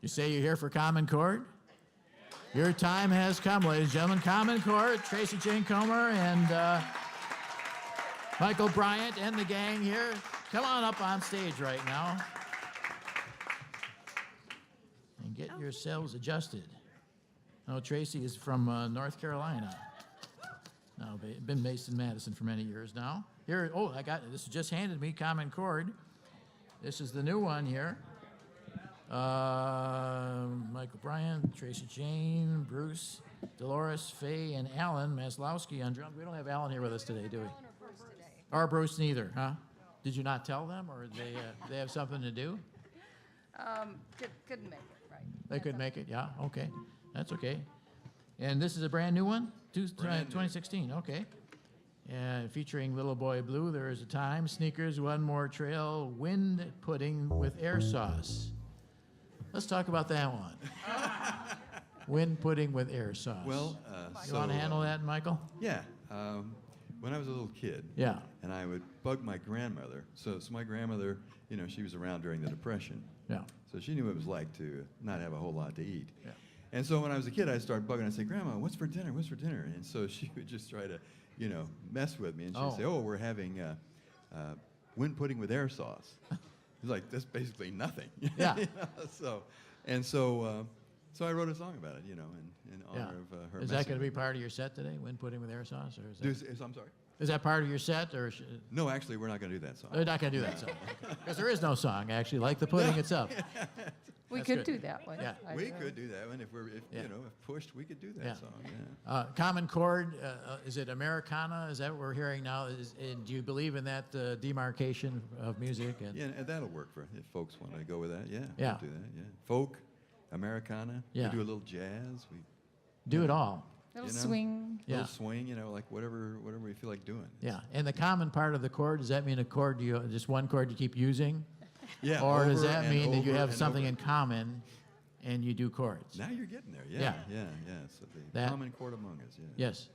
You say you're here for Common Chord? Your time has come, ladies and gentlemen. Common Chord, Tracy Jane Comer and Michael Bryant and the gang here. Come on up on stage right now. And get yourselves adjusted. Oh, Tracy is from North Carolina. No, been based in Madison for many years now. Here, oh, I got this. Just handed me Common Chord. This is the new one here. Michael Bryant, Tracy Jane, Bruce, Delores, Faye, and Alan Maslowski on drums. We don't have Alan here with us today, do we? Or Bruce neither, huh? Did you not tell them, or they have something to do? Couldn't make it, right? They could make it, yeah, okay. That's okay. And this is a brand new one? 2016, okay. Featuring Little Boy Blue, There Is a Time, Sneakers, One More Trail, Wind Pudding with Air Sauce. Let's talk about that one. Wind Pudding with Air Sauce. Well, you want to handle that, Michael? Yeah. When I was a little kid, yeah, and I would bug my grandmother. So my grandmother, she was around during the Depression. Yeah. So she knew what it was like to not have a whole lot to eat. Yeah. And so when I was a kid, I'd start bugging. I'd say, Grandma, what's for dinner? What's for dinner? And so she would just try to, mess with me. And she'd say, oh, we're having wind pudding with air sauce. It's like, that's basically nothing. Yeah. So I wrote a song about it, in honor of her. Is that going to be part of your set today, Wind Pudding with Air Sauce? Or is that, I'm sorry? Is that part of your set? Or No, actually, we're not going to do that song. We're not going to do that song. Because there is no song, actually, like the pudding itself. We That's could good. do that one. Yeah. We could do that one if pushed, we could do that Yeah. song. Yeah. Common Chord, is it Americana? Is that what we're hearing now? Do you believe in that demarcation of music? Yeah, and that'll work if folks want to go with that. Yeah. Yeah. We'll do that. Yeah. Folk, Americana. Yeah. We do a little jazz. We Do it all. Little swing. Yeah. little swing. Like whatever we feel like doing. Yeah. And the common part of the chord, does that mean a chord, just one chord you keep using? Yeah. Or does over that and mean that you over have and something over. in common and you do chords? Now you're getting there. Yeah. Yeah. So the That- common chord among us. Yeah. Yes.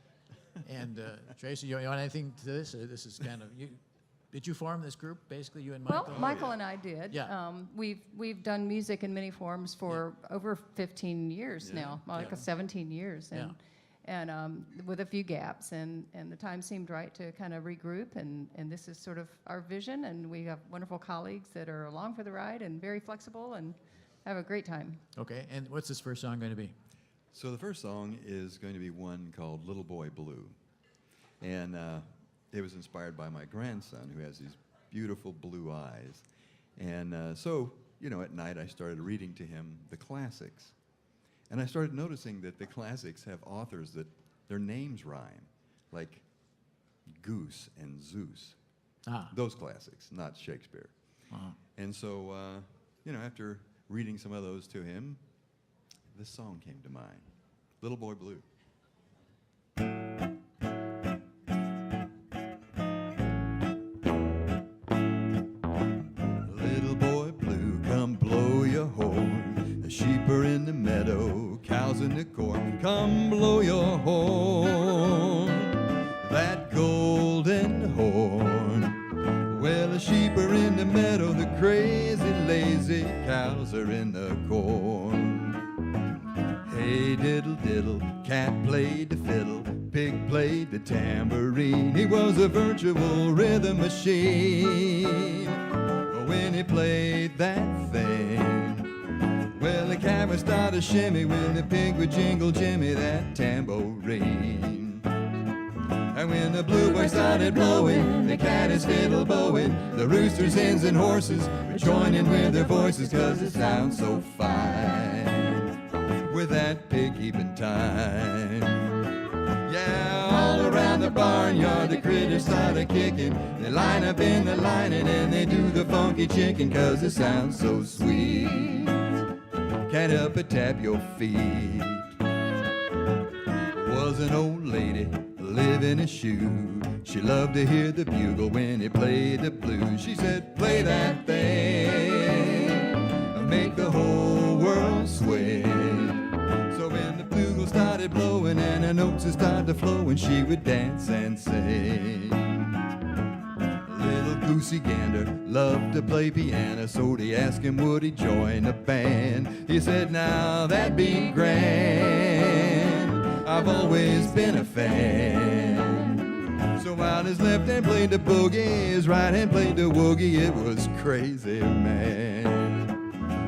And Tracy, you want anything to this? This is kind of you. Did you form this group, basically, you and Michael? Well, Michael and I did. Yeah. We've done music in many forms for over 15 years Yeah. now, like Yeah. 17 years, Yeah. and with a few gaps, and the time seemed right to kind of regroup, and this is sort of our vision, and we have wonderful colleagues that are along for the ride and very flexible and have a great time. Okay. And what's this first song going to be? So the first song is going to be one called Little Boy Blue. And it was inspired by my grandson, who has these beautiful blue eyes. And so, at night I started reading to him the classics. And I started noticing that the classics have authors that their names rhyme, like Goose and Zeus. Those classics, not Shakespeare. And so, after reading some of those to him, this song came to mind, Little Boy Blue. Little boy blue, come blow your horn. The sheep are in the meadow, cows in the corn. Come blow your horn, that golden horn. Well, the sheep are in the meadow, the crazy, lazy cows are in the corn. Hey, diddle, diddle, cat played the fiddle, pig played the tambourine. He was a virtual rhythm machine. When he played that thing, well, the cat would start to shimmy when the pig would jingle Jimmy that tambourine. And when the bluebird started blowing, the cat is fiddle bowing. The roosters, hens, and horses were joining with their voices, 'cause it sounds so fine with that pig keeping time. Yeah, all around the barnyard the critters started kicking. They line up in the lining and they do the funky chicken, 'cause it sounds so sweet. Can't help but tap your feet. Was an old lady living a shoe. She loved to hear the bugle when he played the blues. She said, play that thing, make the whole world swing. So when the bugle started blowing and the notes would start to flow, and she would dance and sing. Little Lucy Gander loved to play piano, so they asked him would he join a band. He said, now that'd be grand, I've always been a fan. So while his left hand played the boogie, his right hand played the woogie, it was crazy, man.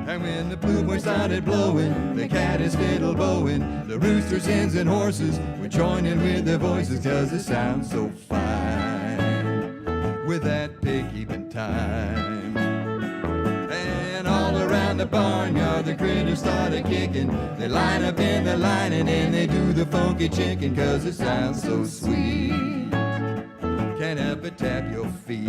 And when the blue boy started blowing, the cat is fiddle bowing, the roosters, hens, and horses would join in with their voices, 'cause it sounds so fine with that pig keeping time. And all around the barnyard, the critters started kicking. They line up in the line and then they do the funky chicken, 'cause it sounds so sweet. Can't help but tap your feet.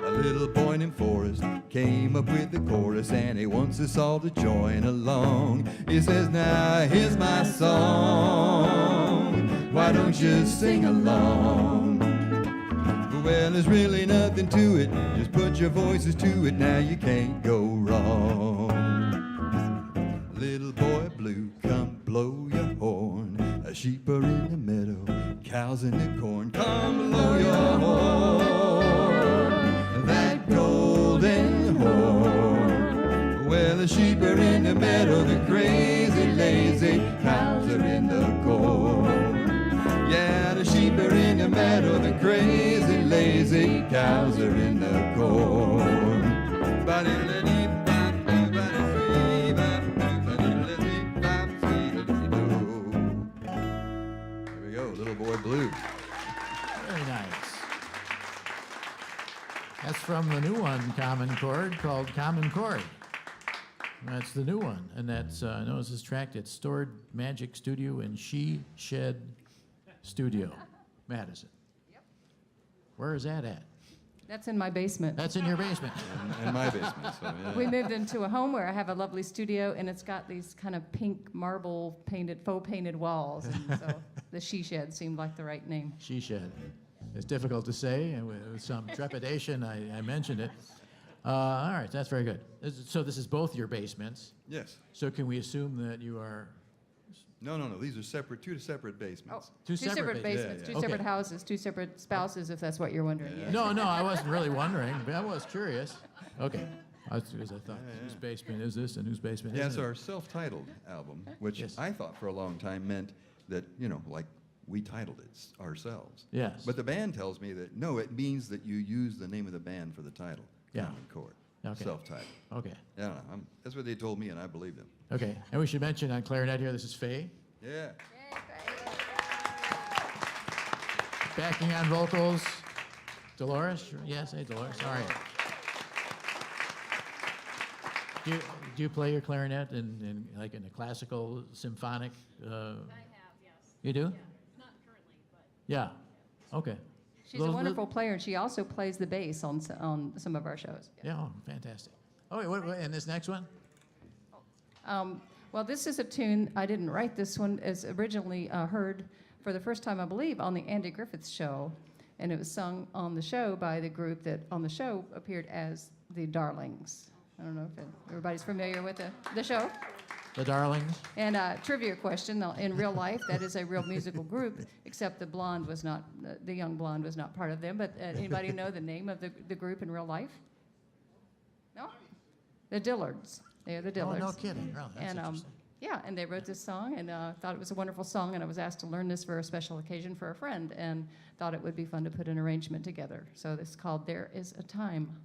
A little boy named Forrest came up with the chorus, and he wants us all to join along. He says, now here's my song, why don't you sing along? Well, there's really nothing to it, just put your voices to it, now you can't go wrong. Little boy blue, come blow your horn, sheep are in the meadow, cows in the corn, come blow your horn, that golden horn. Well, the sheep are in the meadow, the crazy, lazy cows are in the corn. Yeah, the sheep are in the meadow, the crazy, lazy cows are in the corn. There we go, Little Boy Blue. Very nice. That's from the new one, Common Chord, called Common Chord. That's the new one, and that's, I know this is tracked at Stored Magic Studio in She Shed Studio, Madison. Yep. Where is that at? That's in my basement. That's in your basement. In my basement, so yeah. We moved into a home where I have a lovely studio, and it's got these kind of pink marble painted, faux painted walls, and so the She Shed seemed like the right name. She Shed. It's difficult to say, and with some trepidation, I mentioned it. All right, that's very good. So this is both your basements. Yes. So can we assume that you are No, these are separate, two separate basements. Two separate basements, Yeah, yeah. two separate houses, two separate spouses, if that's what you're wondering. Yeah. Yeah. No, I wasn't really wondering, but I was curious. Okay, because I thought, whose basement is this and whose basement Yeah, is it's it? our self-titled album, which Yes. I thought for a long time meant that, like we titled it ourselves. Yes. But the band tells me that, no, it means that you use the name of the band for the title. Yeah. Common Chord. Okay. Self-titled. Okay, Yeah, that's what they told me, and I believe them. okay. And we should mention on clarinet here, this is Faye. Yeah. Backing on vocals, Delores. Yes, hey, Delores. All right. Do you play your clarinet in like in a classical symphonic? I have, yes. You do? Yeah, not currently, but Yeah. Okay. She's a wonderful player, and she also plays the bass on some of our shows. Yeah, oh, fantastic. Oh, wait, and this next one? Well, this is a tune, I didn't write this one, it's originally heard for the first time, I believe, on the Andy Griffith Show, and it was sung on the show by the group that on the show appeared as the Darlings. I don't know if everybody's familiar with the show. The Darlings? And trivia question, in real life, that is a real musical group, except the blonde was not, the young blonde was not part of them, but anybody know the name of the group in real life? No? The Dillards. They're the Oh, Dillards. no kidding. Really, that's And interesting. yeah, and they wrote this song and thought it was a wonderful song, and I was asked to learn this for a special occasion for a friend, and thought it would be fun to put an arrangement together. So this is called There Is a Time.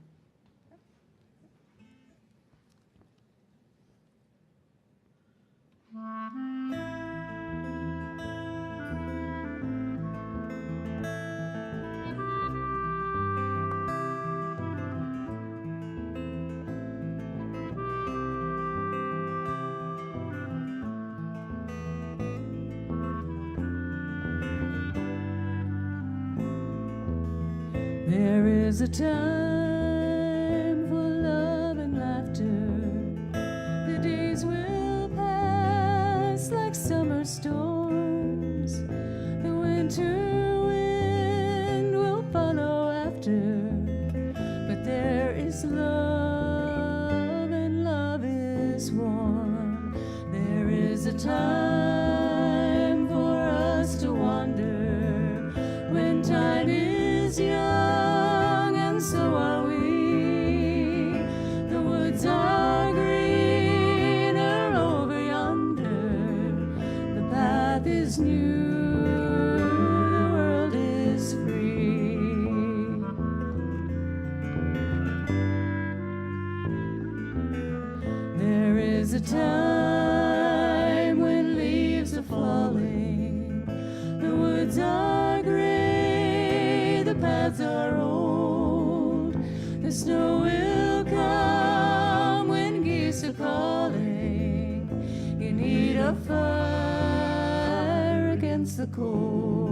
There is a time for love and laughter. The days will pass like summer storms. The winter wind will follow after. But there is love, and love is warm. There is a time for us to wander when time is young. is a time when leaves are falling, the woods are gray, the paths are old, the snow will come when geese are calling. You need a fire against the cold.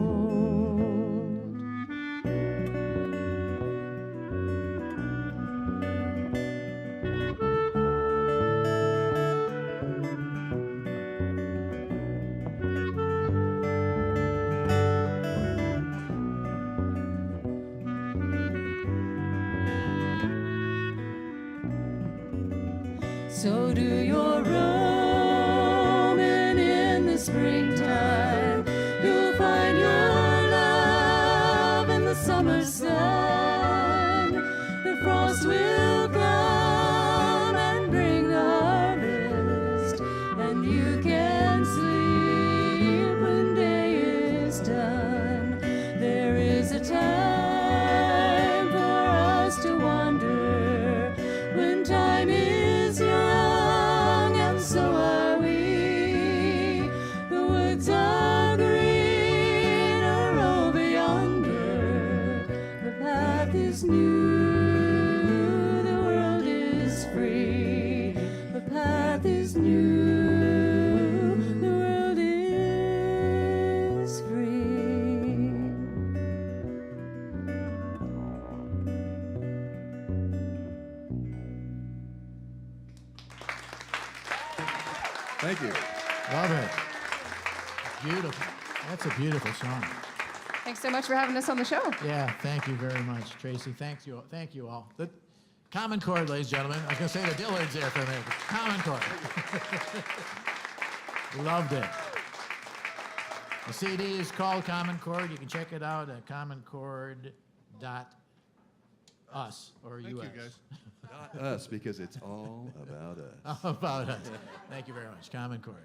So do your roaming in the springtime. You'll find your love in the summer sun. The frost will come and bring the harvest, and you can sleep when day is done. There is a time for us to wander when time is young, and so are we. The woods are greener over yonder. The path is new, the world is free. The path is new, the world is free. Thank you. Love it. Beautiful. That's a beautiful song. Thanks so much for having us on the show. Yeah, thank you very much, Tracy. Thank you all. The Common Chord, ladies and gentlemen. I was going to say the Dillards there for a minute. Common Chord. Loved it. The CD is called Common Chord. You can check it out at commonchord.us or Thank US. you, guys. Not us, because it's all about us. About us. Thank you very much. Common Chord.